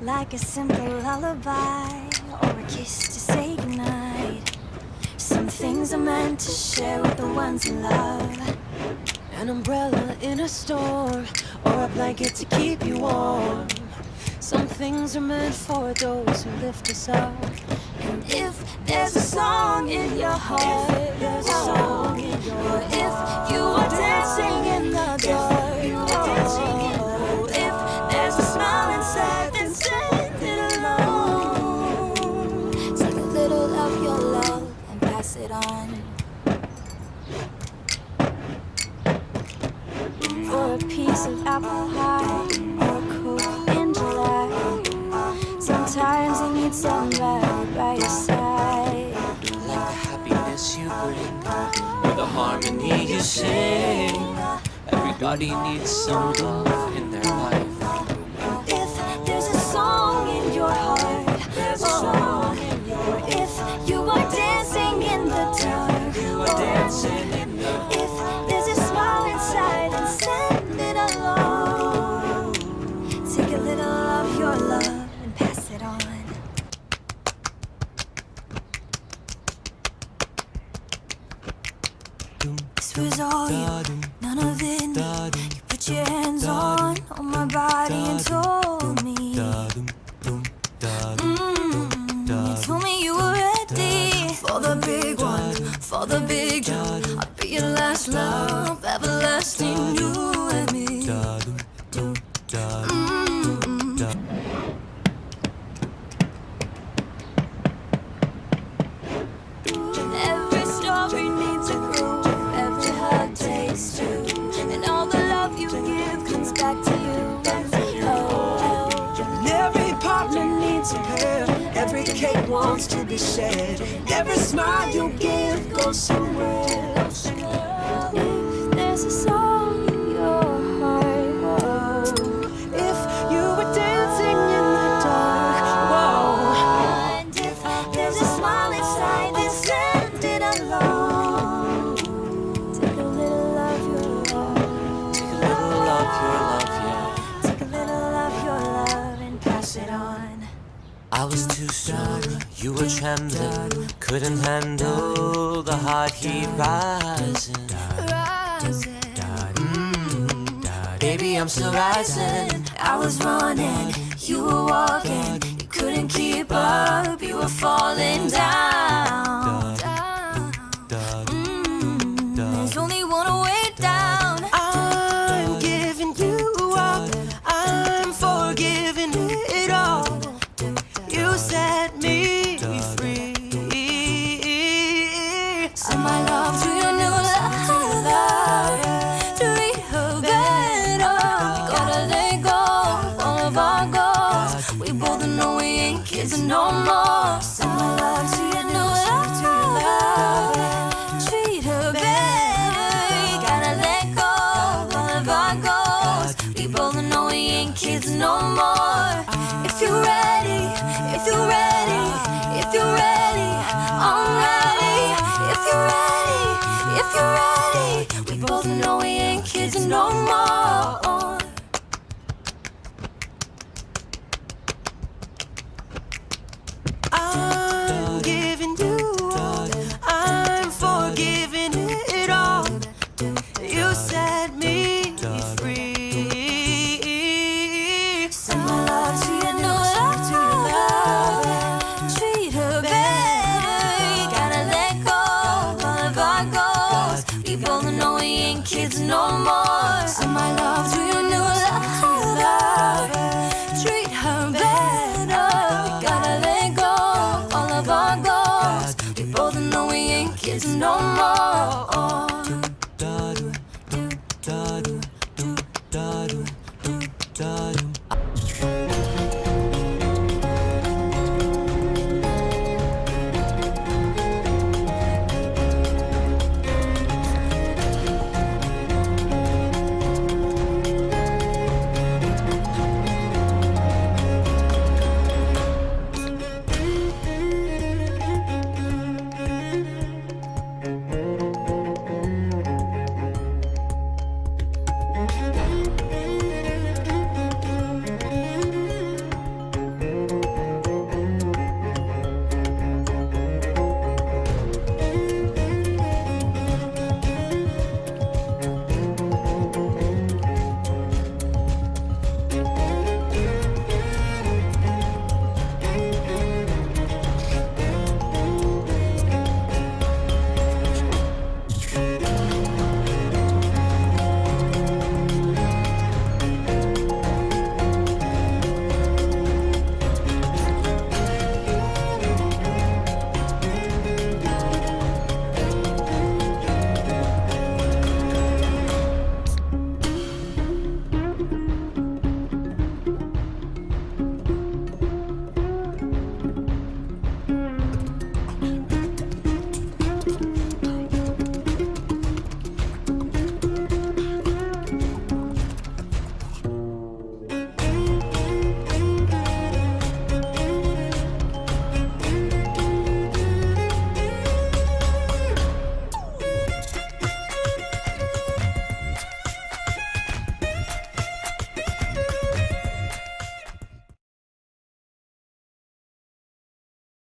Like a simple lullaby or a kiss to say goodnight. Some things are meant to share with the ones you love. An umbrella in a storm, or a blanket to keep you warm. Some things are meant for those who lift us up. And if there's a song in your heart, if there's a song in your heart, if you are dancing in the dark, you are dancing in the dark. If there's a smile inside, then send it along. Take a little of your love and pass it on. For a piece of apple pie or a Coke in July. Sometimes you need somebody by your side. Like the happiness you bring, or the harmony you sing. Everybody needs some love in their life. If there's a song in your heart, there's a song in your heart. If you are dancing in the dark, You are dancing in the dark. if there's a smile inside, then send it along. Take a little of your love and pass it on. This was all you, none of it me. You put your hands on my body and told me. You told me you were ready for the big one, for the big jump. I'll be your last love, everlasting, you and me. Every story needs a crew, every hug takes two, and all the love you give comes back to you. And every partner needs a pair. Every cake wants to be shared. Every smile you give goes somewhere. If there's a song in your heart, whoa. If you were dancing in the dark, whoa. And if there's a smile inside, then send it along. Take a little of your love. Take a little of your love, yeah. Take a little of your love and pass it on. I was too strong, you were trembling. Couldn't handle the hot heat rising. Baby, I'm still rising. I was running, you were walking. You couldn't keep up, you were falling down. There's only one way down. I'm giving you up, I'm forgiving it all. You set me free. Send my love to your new love, to rehabilitate. Gotta let go of all of our goals. We both know we ain't kids no more. Send my love to your new love, treat her better. Gotta let go of all of our goals. We both know we ain't kids no more. If you're ready, if you're ready, if you're ready, I'm ready. If you're ready, if you're ready, we both know we ain't kids no more. I'm giving you up, I'm forgiving it all. You set me free. Send my love to your new love, treat her better. Gotta let go of all of our goals. We both know we ain't kids no more. Send my love to your new ain't kids no more.